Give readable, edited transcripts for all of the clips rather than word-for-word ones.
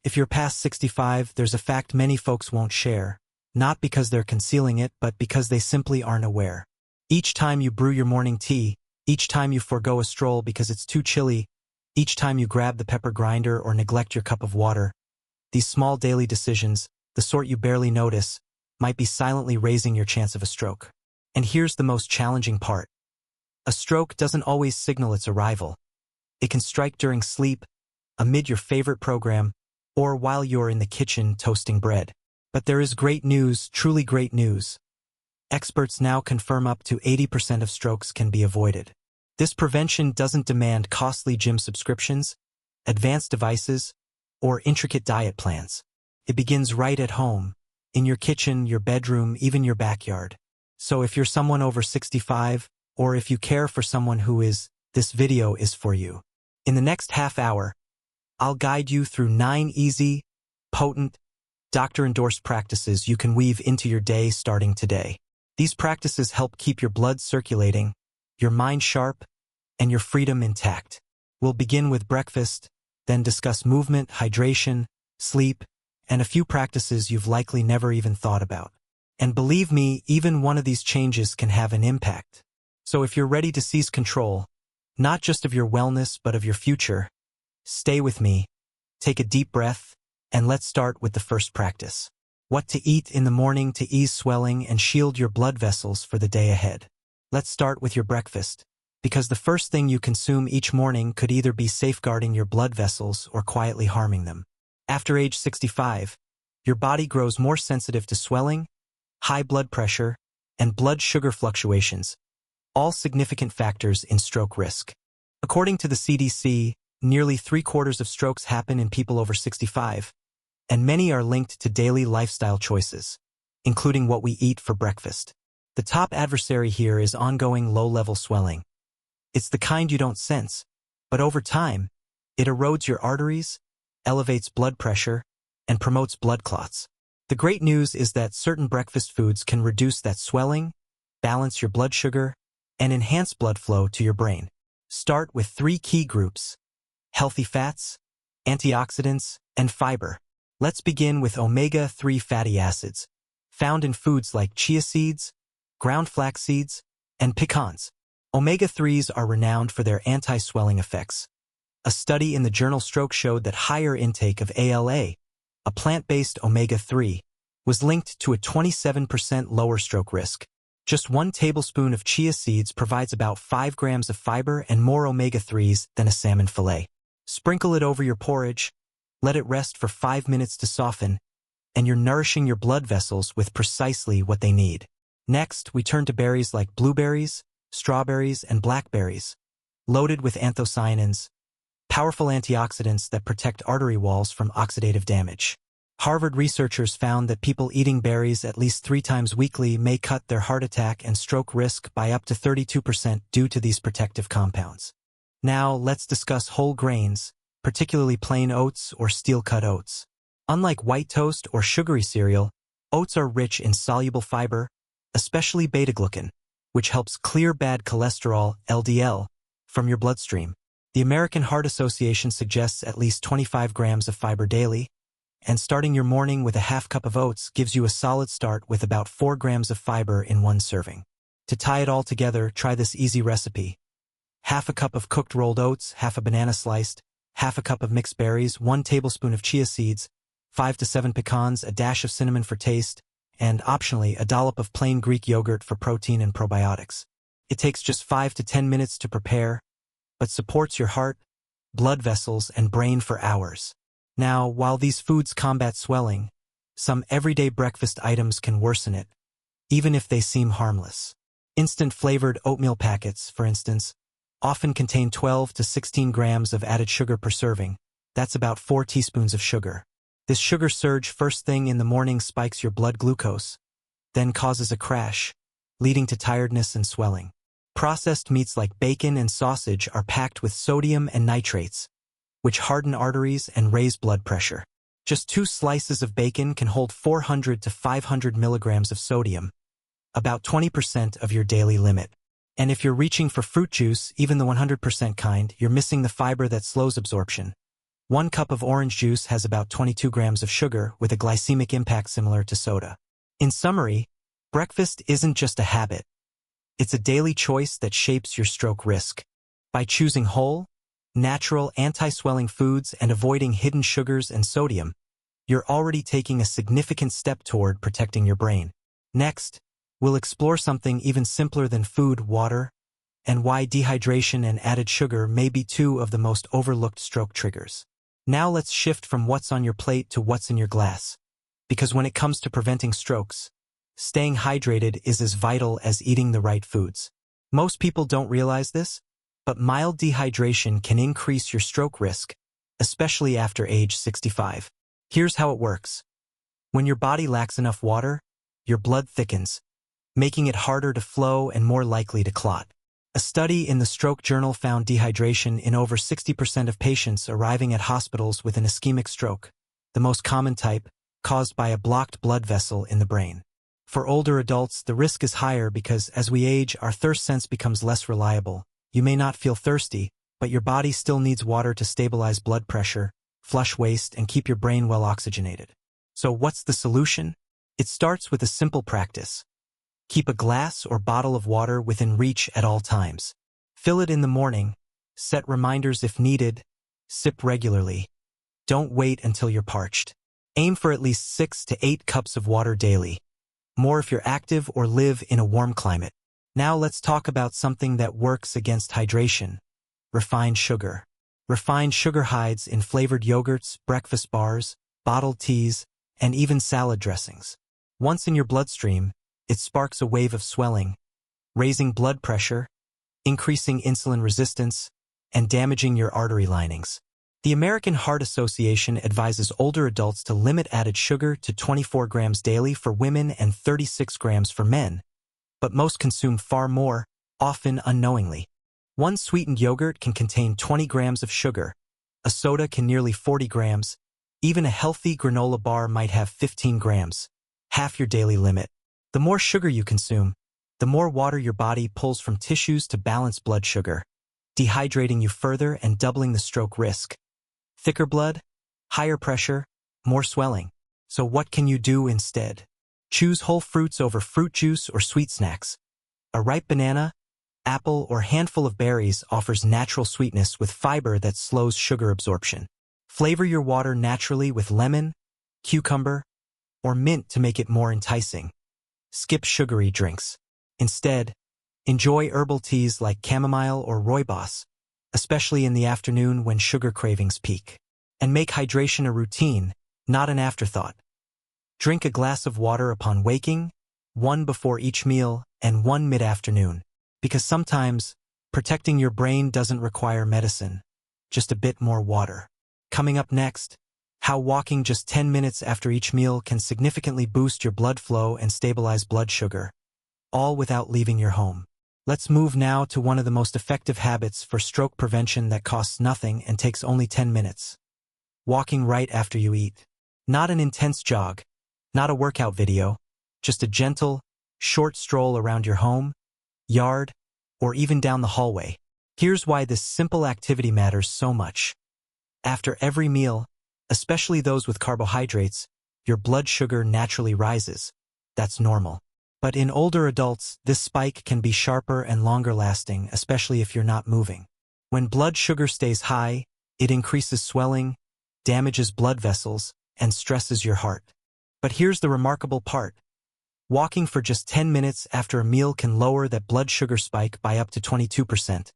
If you're past 65, there's a fact many folks won't share, not because they're concealing it, but because they simply aren't aware. Each time you brew your morning tea, each time you forego a stroll because it's too chilly, each time you grab the pepper grinder or neglect your cup of water, these small daily decisions, the sort you barely notice, might be silently raising your chance of a stroke. And here's the most challenging part. A stroke doesn't always signal its arrival. It can strike during sleep, amid your favorite program, or while you're in the kitchen toasting bread. But there is great news, truly great news. Experts now confirm up to 80% of strokes can be avoided. This prevention doesn't demand costly gym subscriptions, advanced devices, or intricate diet plans. It begins right at home, in your kitchen, your bedroom, even your backyard. So if you're someone over 65, or if you care for someone who is, this video is for you. In the next half hour, I'll guide you through 9 easy, potent, doctor-endorsed practices you can weave into your day starting today. These practices help keep your blood circulating, your mind sharp, and your freedom intact. We'll begin with breakfast, then discuss movement, hydration, sleep, and a few practices you've likely never even thought about. And believe me, even one of these changes can have an impact. So if you're ready to seize control, not just of your wellness but of your future, stay with me, take a deep breath, and let's start with the first practice. What to eat in the morning to ease swelling and shield your blood vessels for the day ahead. Let's start with your breakfast, because the first thing you consume each morning could either be safeguarding your blood vessels or quietly harming them. After age 65, your body grows more sensitive to swelling, high blood pressure, and blood sugar fluctuations, all significant factors in stroke risk. According to the CDC, nearly 3/4 of strokes happen in people over 65, and many are linked to daily lifestyle choices, including what we eat for breakfast. The top adversary here is ongoing low-level swelling. It's the kind you don't sense, but over time, it erodes your arteries, elevates blood pressure, and promotes blood clots. The great news is that certain breakfast foods can reduce that swelling, balance your blood sugar, and enhance blood flow to your brain. Start with 3 key groups: healthy fats, antioxidants, and fiber. Let's begin with omega-3 fatty acids, found in foods like chia seeds, ground flax seeds, and pecans. Omega-3s are renowned for their anti-swelling effects. A study in the journal Stroke showed that higher intake of ALA, a plant-based omega-3, was linked to a 27% lower stroke risk. Just 1 tablespoon of chia seeds provides about 5 grams of fiber and more omega-3s than a salmon fillet. Sprinkle it over your porridge, let it rest for 5 minutes to soften, and you're nourishing your blood vessels with precisely what they need. Next, we turn to berries like blueberries, strawberries, and blackberries, loaded with anthocyanins, powerful antioxidants that protect artery walls from oxidative damage. Harvard researchers found that people eating berries at least 3 times weekly may cut their heart attack and stroke risk by up to 32% due to these protective compounds. Now, let's discuss whole grains, particularly plain oats or steel-cut oats. Unlike white toast or sugary cereal, oats are rich in soluble fiber, especially beta-glucan, which helps clear bad cholesterol, LDL, from your bloodstream. The American Heart Association suggests at least 25 grams of fiber daily, and starting your morning with a half cup of oats gives you a solid start with about 4 grams of fiber in 1 serving. To tie it all together, try this easy recipe. Half a cup of cooked rolled oats, half a banana sliced, half a cup of mixed berries, 1 tablespoon of chia seeds, 5 to 7 pecans, a dash of cinnamon for taste, and optionally a dollop of plain Greek yogurt for protein and probiotics. It takes just 5 to 10 minutes to prepare, but supports your heart, blood vessels, and brain for hours. Now, while these foods combat swelling, some everyday breakfast items can worsen it, even if they seem harmless. Instant flavored oatmeal packets, for instance, often contain 12 to 16 grams of added sugar per serving. That's about 4 teaspoons of sugar. This sugar surge first thing in the morning spikes your blood glucose, then causes a crash, leading to tiredness and swelling. Processed meats like bacon and sausage are packed with sodium and nitrates, which harden arteries and raise blood pressure. Just 2 slices of bacon can hold 400 to 500 milligrams of sodium, about 20% of your daily limit. And if you're reaching for fruit juice, even the 100% kind, you're missing the fiber that slows absorption, 1 cup of orange juice has about 22 grams of sugar with a glycemic impact similar to soda. In summary, breakfast isn't just a habit. It's a daily choice that shapes your stroke risk. By choosing whole, natural, anti-swelling foods and avoiding hidden sugars and sodium, you're already taking a significant step toward protecting your brain. Next, we'll explore something even simpler than food, water, and why dehydration and added sugar may be two of the most overlooked stroke triggers. Now let's shift from what's on your plate to what's in your glass. Because when it comes to preventing strokes, staying hydrated is as vital as eating the right foods. Most people don't realize this, but mild dehydration can increase your stroke risk, especially after age 65. Here's how it works. When your body lacks enough water, your blood thickens, making it harder to flow and more likely to clot. A study in the Stroke Journal found dehydration in over 60% of patients arriving at hospitals with an ischemic stroke, the most common type, caused by a blocked blood vessel in the brain. For older adults, the risk is higher because as we age, our thirst sense becomes less reliable. You may not feel thirsty, but your body still needs water to stabilize blood pressure, flush waste, and keep your brain well oxygenated. So what's the solution? It starts with a simple practice. Keep a glass or bottle of water within reach at all times. Fill it in the morning, set reminders if needed, sip regularly. Don't wait until you're parched. Aim for at least 6 to 8 cups of water daily. More if you're active or live in a warm climate. Now let's talk about something that works against hydration: refined sugar. Refined sugar hides in flavored yogurts, breakfast bars, bottled teas, and even salad dressings. Once in your bloodstream, it sparks a wave of swelling, raising blood pressure, increasing insulin resistance, and damaging your artery linings. The American Heart Association advises older adults to limit added sugar to 24 grams daily for women and 36 grams for men, but most consume far more, often unknowingly. One sweetened yogurt can contain 20 grams of sugar, a soda can nearly 40 grams, even a healthy granola bar might have 15 grams, half your daily limit. The more sugar you consume, the more water your body pulls from tissues to balance blood sugar, dehydrating you further and doubling the stroke risk. Thicker blood, higher pressure, more swelling. So what can you do instead? Choose whole fruits over fruit juice or sweet snacks. A ripe banana, apple, or handful of berries offers natural sweetness with fiber that slows sugar absorption. Flavor your water naturally with lemon, cucumber, or mint to make it more enticing. Skip sugary drinks. Instead, enjoy herbal teas like chamomile or rooibos, especially in the afternoon when sugar cravings peak. And make hydration a routine, not an afterthought. Drink a glass of water upon waking, 1 before each meal, and 1 mid-afternoon. Because sometimes, protecting your brain doesn't require medicine, just a bit more water. Coming up next, how walking just 10 minutes after each meal can significantly boost your blood flow and stabilize blood sugar, all without leaving your home. Let's move now to one of the most effective habits for stroke prevention that costs nothing and takes only 10 minutes. Walking right after you eat. Not an intense jog, not a workout video, just a gentle, short stroll around your home, yard, or even down the hallway. Here's why this simple activity matters so much. After every meal, especially those with carbohydrates, your blood sugar naturally rises. That's normal. But in older adults, this spike can be sharper and longer lasting, especially if you're not moving. When blood sugar stays high, it increases swelling, damages blood vessels, and stresses your heart. But here's the remarkable part. Walking for just 10 minutes after a meal can lower that blood sugar spike by up to 22%,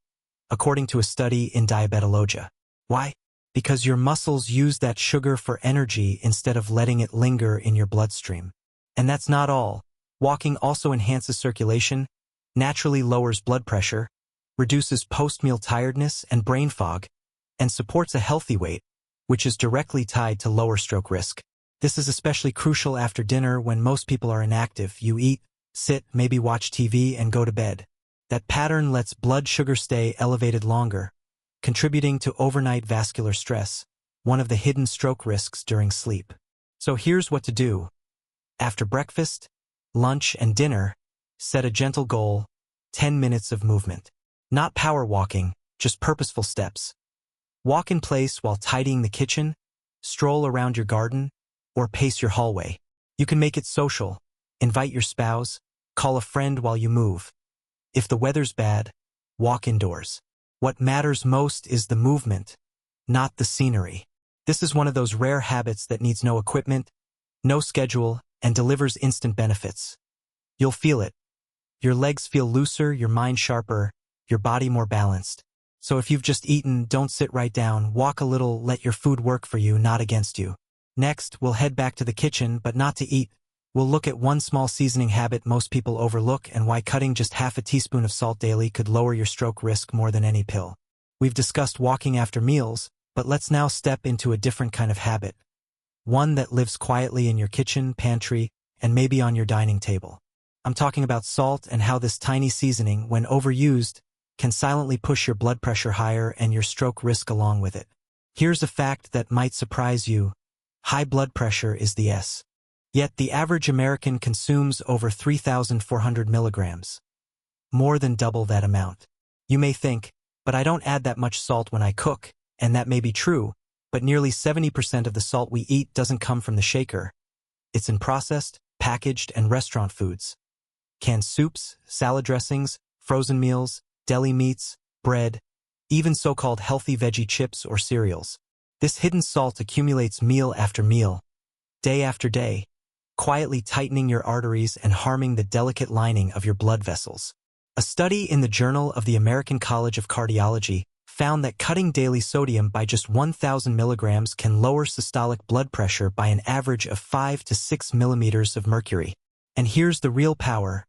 according to a study in Diabetologia. Why? Because your muscles use that sugar for energy instead of letting it linger in your bloodstream. And that's not all. Walking also enhances circulation, naturally lowers blood pressure, reduces post-meal tiredness and brain fog, and supports a healthy weight, which is directly tied to lower stroke risk. This is especially crucial after dinner when most people are inactive. You eat, sit, maybe watch TV, and go to bed. That pattern lets blood sugar stay elevated longer, contributing to overnight vascular stress, one of the hidden stroke risks during sleep. So here's what to do. After breakfast, lunch, and dinner, set a gentle goal: 10 minutes of movement. Not power walking, just purposeful steps. Walk in place while tidying the kitchen, stroll around your garden, or pace your hallway. You can make it social, invite your spouse, call a friend while you move. If the weather's bad, walk indoors. What matters most is the movement, not the scenery. This is one of those rare habits that needs no equipment, no schedule, and delivers instant benefits. You'll feel it. Your legs feel looser, your mind sharper, your body more balanced. So if you've just eaten, don't sit right down, walk a little, let your food work for you, not against you. Next, we'll head back to the kitchen, but not to eat. We'll look at one small seasoning habit most people overlook and why cutting just half a teaspoon of salt daily could lower your stroke risk more than any pill. We've discussed walking after meals, but let's now step into a different kind of habit. One that lives quietly in your kitchen, pantry, and maybe on your dining table. I'm talking about salt and how this tiny seasoning, when overused, can silently push your blood pressure higher and your stroke risk along with it. Here's a fact that might surprise you. High blood pressure is the S. Yet the average American consumes over 3,400 milligrams. More than double that amount. You may think, but I don't add that much salt when I cook, and that may be true, but nearly 70% of the salt we eat doesn't come from the shaker. It's in processed, packaged, and restaurant foods. Canned soups, salad dressings, frozen meals, deli meats, bread, even so-called healthy veggie chips or cereals. This hidden salt accumulates meal after meal, day after day, quietly tightening your arteries and harming the delicate lining of your blood vessels. A study in the Journal of the American College of Cardiology found that cutting daily sodium by just 1,000 milligrams can lower systolic blood pressure by an average of 5 to 6 millimeters of mercury. And here's the real power.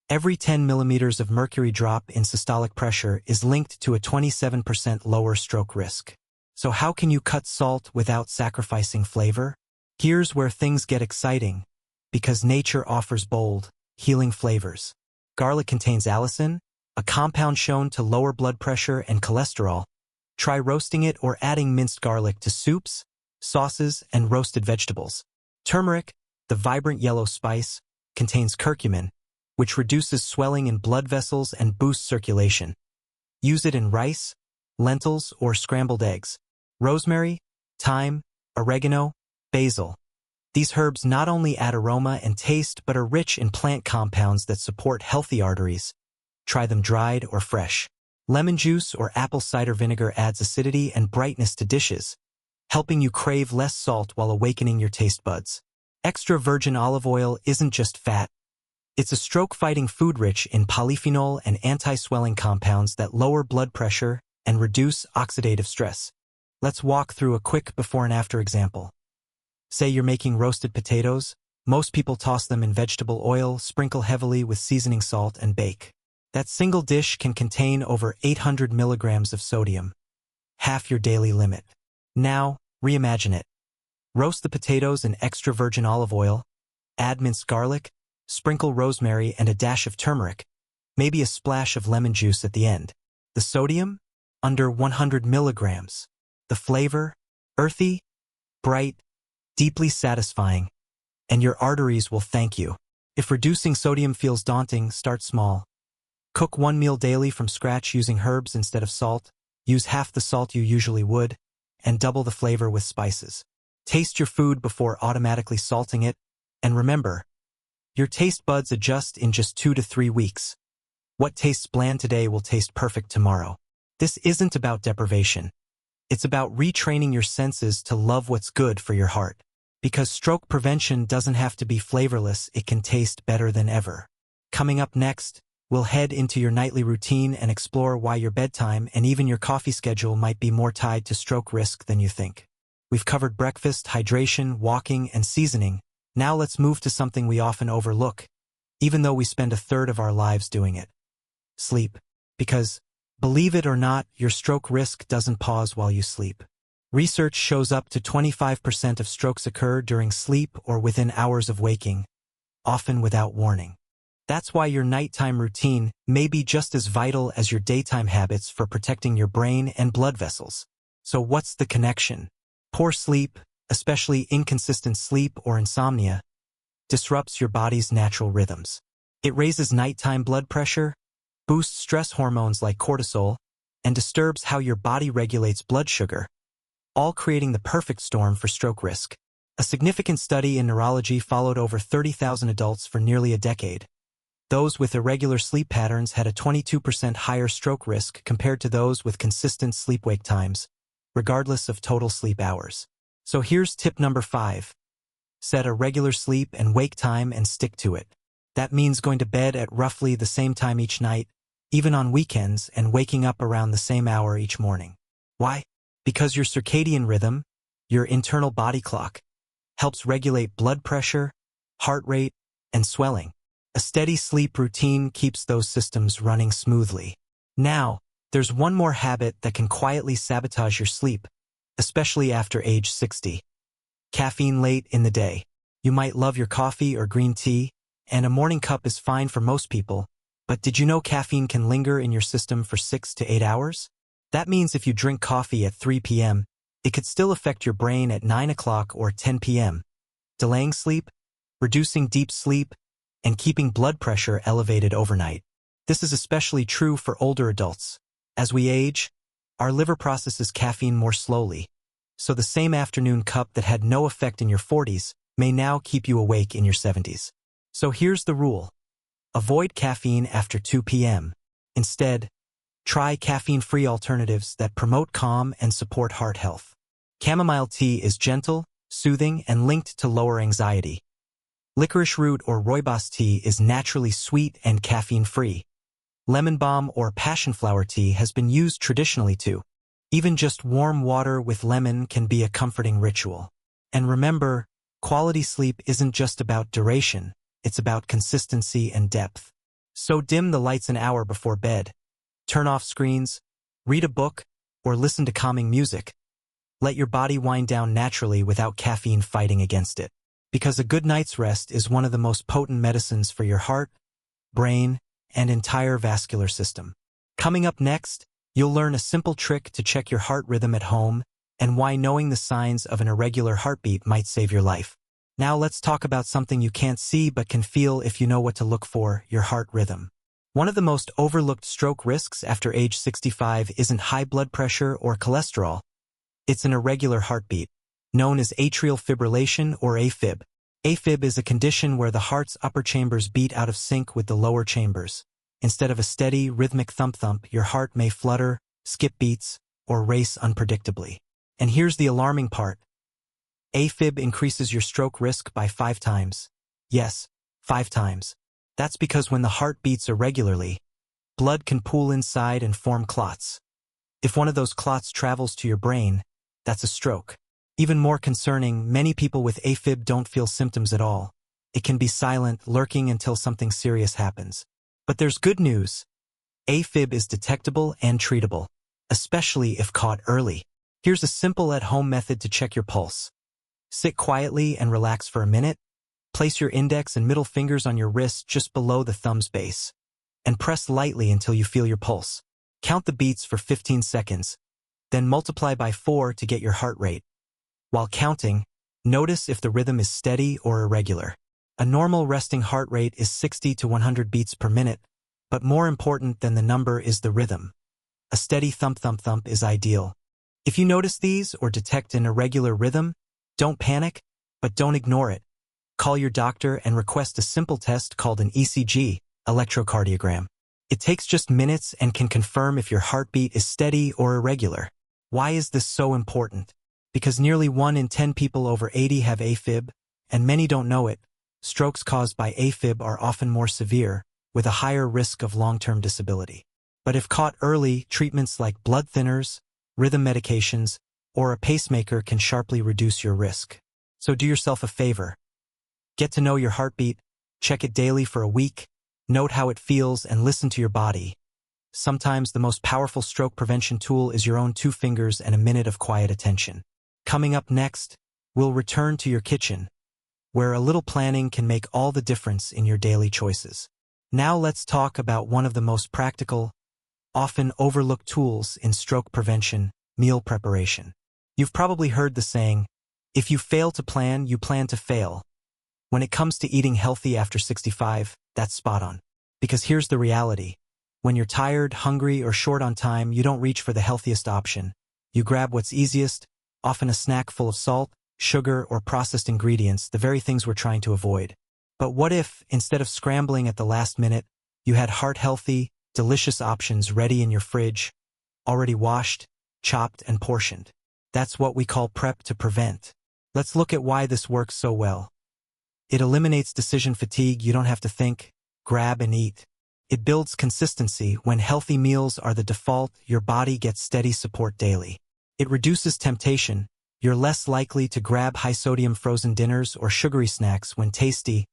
Every 10 millimeters of mercury drop in systolic pressure is linked to a 27% lower stroke risk. So how can you cut salt without sacrificing flavor? Here's where things get exciting, because nature offers bold, healing flavors. Garlic contains allicin, a compound shown to lower blood pressure and cholesterol. Try roasting it or adding minced garlic to soups, sauces, and roasted vegetables. Turmeric, the vibrant yellow spice, contains curcumin, which reduces swelling in blood vessels and boosts circulation. Use it in rice, lentils, or scrambled eggs. Rosemary, thyme, oregano, basil. These herbs not only add aroma and taste but are rich in plant compounds that support healthy arteries. Try them dried or fresh. Lemon juice or apple cider vinegar adds acidity and brightness to dishes, helping you crave less salt while awakening your taste buds. Extra virgin olive oil isn't just fat. It's a stroke-fighting food rich in polyphenol and anti-swelling compounds that lower blood pressure and reduce oxidative stress. Let's walk through a quick before and after example. Say you're making roasted potatoes. Most people toss them in vegetable oil, sprinkle heavily with seasoning salt, and bake. That single dish can contain over 800 milligrams of sodium, half your daily limit. Now, reimagine it. Roast the potatoes in extra virgin olive oil, add minced garlic, sprinkle rosemary and a dash of turmeric, maybe a splash of lemon juice at the end. The sodium? Under 100 milligrams. The flavor? Earthy, bright, deeply satisfying, and your arteries will thank you. If reducing sodium feels daunting, start small. Cook one meal daily from scratch using herbs instead of salt. Use half the salt you usually would, and double the flavor with spices. Taste your food before automatically salting it, and remember, your taste buds adjust in just 2 to 3 weeks. What tastes bland today will taste perfect tomorrow. This isn't about deprivation. It's about retraining your senses to love what's good for your heart. Because stroke prevention doesn't have to be flavorless, it can taste better than ever. Coming up next, we'll head into your nightly routine and explore why your bedtime and even your coffee schedule might be more tied to stroke risk than you think. We've covered breakfast, hydration, walking, and seasoning. Now let's move to something we often overlook, even though we spend a third of our lives doing it. Sleep. Because, believe it or not, your stroke risk doesn't pause while you sleep. Research shows up to 25% of strokes occur during sleep or within hours of waking, often without warning. That's why your nighttime routine may be just as vital as your daytime habits for protecting your brain and blood vessels. So what's the connection? Poor sleep, especially inconsistent sleep or insomnia, disrupts your body's natural rhythms. It raises nighttime blood pressure, boosts stress hormones like cortisol, and disturbs how your body regulates blood sugar, all creating the perfect storm for stroke risk. A significant study in neurology followed over 30,000 adults for nearly a decade. Those with irregular sleep patterns had a 22% higher stroke risk compared to those with consistent sleep-wake times, regardless of total sleep hours. So here's tip number 5. Set a regular sleep and wake time and stick to it. That means going to bed at roughly the same time each night, even on weekends, and waking up around the same hour each morning. Why? Because your circadian rhythm, your internal body clock, helps regulate blood pressure, heart rate, and swelling. A steady sleep routine keeps those systems running smoothly. Now, there's one more habit that can quietly sabotage your sleep, especially after age 60. Caffeine late in the day. You might love your coffee or green tea, and a morning cup is fine for most people, but did you know caffeine can linger in your system for 6 to 8 hours? That means if you drink coffee at 3 p.m., it could still affect your brain at 9 o'clock or 10 p.m., delaying sleep, reducing deep sleep, and keeping blood pressure elevated overnight. This is especially true for older adults. As we age, our liver processes caffeine more slowly, so the same afternoon cup that had no effect in your 40s may now keep you awake in your 70s. So here's the rule. Avoid caffeine after 2 p.m. Instead, try caffeine-free alternatives that promote calm and support heart health. Chamomile tea is gentle, soothing, and linked to lower anxiety. Licorice root or rooibos tea is naturally sweet and caffeine-free. Lemon balm or passion flower tea has been used traditionally too. Even just warm water with lemon can be a comforting ritual. And remember, quality sleep isn't just about duration, it's about consistency and depth. So dim the lights an hour before bed. Turn off screens, read a book, or listen to calming music. Let your body wind down naturally without caffeine fighting against it. Because a good night's rest is one of the most potent medicines for your heart, brain, and entire vascular system. Coming up next, you'll learn a simple trick to check your heart rhythm at home and why knowing the signs of an irregular heartbeat might save your life. Now let's talk about something you can't see but can feel if you know what to look for: your heart rhythm. One of the most overlooked stroke risks after age 65 isn't high blood pressure or cholesterol. It's an irregular heartbeat, known as atrial fibrillation or AFib. AFib is a condition where the heart's upper chambers beat out of sync with the lower chambers. Instead of a steady, rhythmic thump-thump, your heart may flutter, skip beats, or race unpredictably. And here's the alarming part. AFib increases your stroke risk by 5 times. Yes, 5 times. That's because when the heart beats irregularly, blood can pool inside and form clots. If one of those clots travels to your brain, that's a stroke. Even more concerning, many people with AFib don't feel symptoms at all. It can be silent, lurking until something serious happens. But there's good news. AFib is detectable and treatable, especially if caught early. Here's a simple at-home method to check your pulse. Sit quietly and relax for a minute. Place your index and middle fingers on your wrist just below the thumb's base, and press lightly until you feel your pulse. Count the beats for 15 seconds, then multiply by 4 to get your heart rate. While counting, notice if the rhythm is steady or irregular. A normal resting heart rate is 60 to 100 beats per minute, but more important than the number is the rhythm. A steady thump-thump-thump is ideal. If you notice these or detect an irregular rhythm, don't panic, but don't ignore it. Call your doctor and request a simple test called an ECG, electrocardiogram. It takes just minutes and can confirm if your heartbeat is steady or irregular. Why is this so important? Because nearly 1 in 10 people over 80 have AFib, and many don't know it. Strokes caused by AFib are often more severe, with a higher risk of long-term disability. But if caught early, treatments like blood thinners, rhythm medications, or a pacemaker can sharply reduce your risk. So do yourself a favor. Get to know your heartbeat, check it daily for a week, note how it feels, and listen to your body. Sometimes the most powerful stroke prevention tool is your own 2 fingers and a minute of quiet attention. Coming up next, we'll return to your kitchen, where a little planning can make all the difference in your daily choices. Now let's talk about one of the most practical, often overlooked tools in stroke prevention: meal preparation. You've probably heard the saying, if you fail to plan, you plan to fail. When it comes to eating healthy after 65, that's spot on. Because here's the reality. When you're tired, hungry, or short on time, you don't reach for the healthiest option. You grab what's easiest, often a snack full of salt, sugar, or processed ingredients, the very things we're trying to avoid. But what if, instead of scrambling at the last minute, you had heart-healthy, delicious options ready in your fridge, already washed, chopped, and portioned? That's what we call prep to prevent. Let's look at why this works so well. It eliminates decision fatigue. You don't have to think, grab and eat. It builds consistency. When healthy meals are the default, your body gets steady support daily. It reduces temptation. You're less likely to grab high-sodium frozen dinners or sugary snacks when tasty,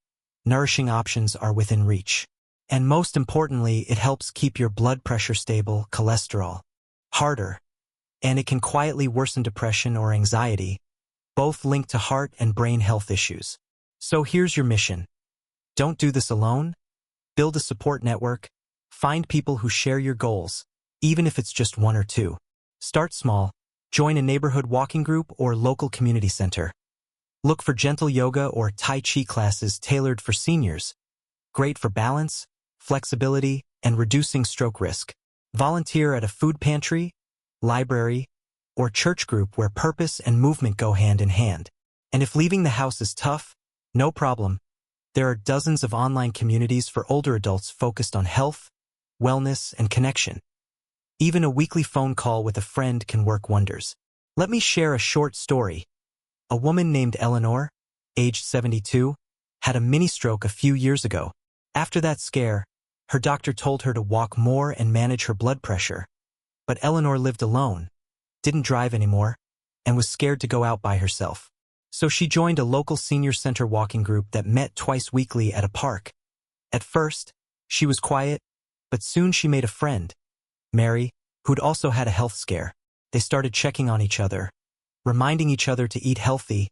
nourishing options are within reach. And most importantly, it helps keep your blood pressure stable, cholesterol harder, and it can quietly worsen depression or anxiety, both linked to heart and brain health issues. So here's your mission. Don't do this alone. Build a support network. Find people who share your goals, even if it's just one or two. Start small. Join a neighborhood walking group or local community center. Look for gentle yoga or Tai Chi classes tailored for seniors. Great for balance, flexibility, and reducing stroke risk. Volunteer at a food pantry, library, or church group where purpose and movement go hand in hand. And if leaving the house is tough, no problem. There are dozens of online communities for older adults focused on health, wellness, and connection. Even a weekly phone call with a friend can work wonders. Let me share a short story. A woman named Eleanor, aged 72, had a mini-stroke a few years ago. After that scare, her doctor told her to walk more and manage her blood pressure. But Eleanor lived alone, didn't drive anymore, and was scared to go out by herself. So she joined a local senior center walking group that met twice weekly at a park. At first, she was quiet, but soon she made a friend, Mary, who'd also had a health scare. They started checking on each other, reminding each other to eat healthy,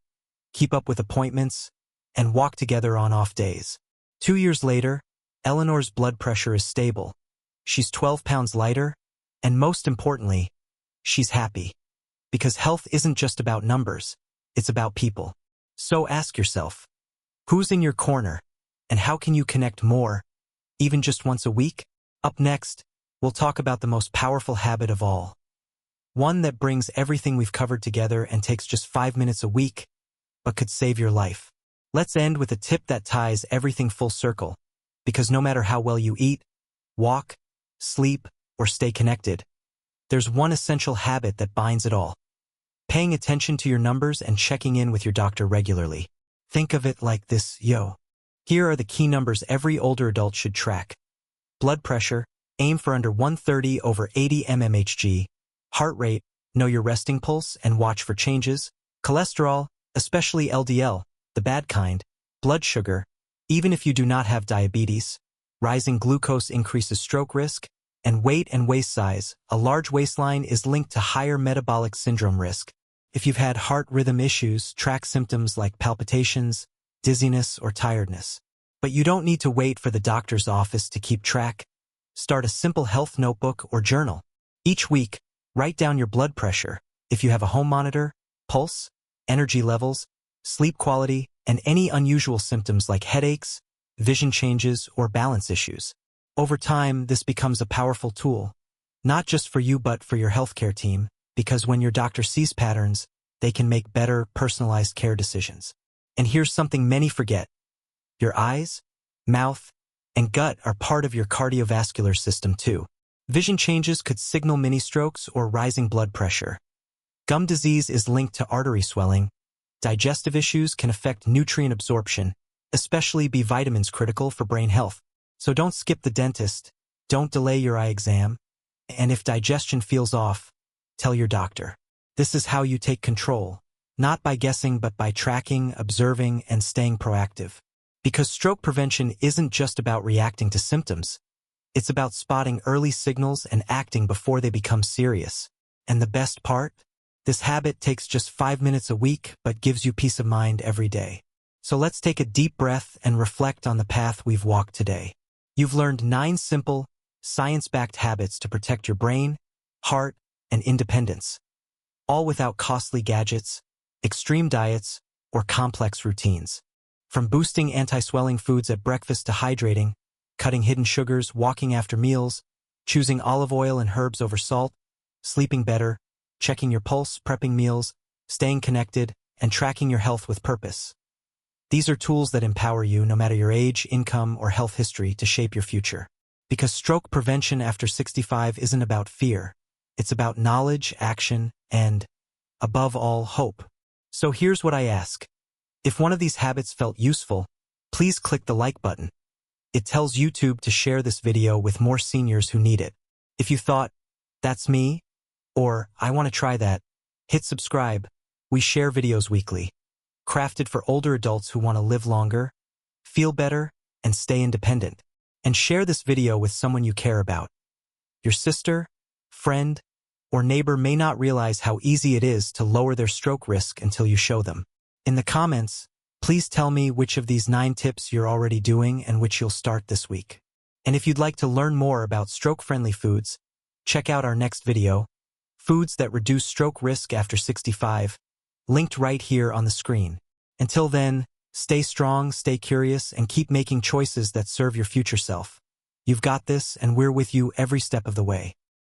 keep up with appointments, and walk together on off days. 2 years later, Eleanor's blood pressure is stable. She's 12 pounds lighter, and most importantly, she's happy. Because health isn't just about numbers, it's about people. So ask yourself, who's in your corner, and how can you connect more, even just once a week? Up next, we'll talk about the most powerful habit of all. One that brings everything we've covered together and takes just 5 minutes a week, but could save your life. Let's end with a tip that ties everything full circle, because no matter how well you eat, walk, sleep, or stay connected, there's one essential habit that binds it all. Paying attention to your numbers and checking in with your doctor regularly. Think of it like this, Here are the key numbers every older adult should track. Blood pressure, aim for under 130/80 mmHg. Heart rate, know your resting pulse and watch for changes. Cholesterol, especially LDL, the bad kind. Blood sugar, even if you do not have diabetes. Rising glucose increases stroke risk. And weight and waist size, a large waistline is linked to higher metabolic syndrome risk. If you've had heart rhythm issues, track symptoms like palpitations, dizziness, or tiredness. But you don't need to wait for the doctor's office to keep track. Start a simple health notebook or journal. Each week, write down your blood pressure, if you have a home monitor, pulse, energy levels, sleep quality, and any unusual symptoms like headaches, vision changes, or balance issues. Over time, this becomes a powerful tool, not just for you but for your healthcare team, because when your doctor sees patterns, they can make better, personalized care decisions. And here's something many forget. Your eyes, mouth, and gut are part of your cardiovascular system too. Vision changes could signal mini-strokes or rising blood pressure. Gum disease is linked to artery swelling. Digestive issues can affect nutrient absorption, especially B vitamins critical for brain health. So don't skip the dentist, don't delay your eye exam, and if digestion feels off, tell your doctor. This is how you take control, not by guessing but by tracking, observing, and staying proactive. Because stroke prevention isn't just about reacting to symptoms, it's about spotting early signals and acting before they become serious. And the best part? This habit takes just 5 minutes a week but gives you peace of mind every day. So let's take a deep breath and reflect on the path we've walked today. You've learned 9 simple, science-backed habits to protect your brain, heart, and independence, all without costly gadgets, extreme diets, or complex routines. From boosting anti-swelling foods at breakfast to hydrating, cutting hidden sugars, walking after meals, choosing olive oil and herbs over salt, sleeping better, checking your pulse, prepping meals, staying connected, and tracking your health with purpose. These are tools that empower you, no matter your age, income, or health history, to shape your future. Because stroke prevention after 65 isn't about fear. It's about knowledge, action, and, above all, hope. So here's what I ask. If one of these habits felt useful, please click the like button. It tells YouTube to share this video with more seniors who need it. If you thought, that's me, or I want to try that, hit subscribe. We share videos weekly, crafted for older adults who want to live longer, feel better, and stay independent. And share this video with someone you care about. Your sister, friend, or neighbor may not realize how easy it is to lower their stroke risk until you show them. In the comments, please tell me which of these 9 tips you're already doing and which you'll start this week. And if you'd like to learn more about stroke-friendly foods, check out our next video, Foods that Reduce Stroke Risk After 65, linked right here on the screen. Until then, stay strong, stay curious, and keep making choices that serve your future self. You've got this, and we're with you every step of the way.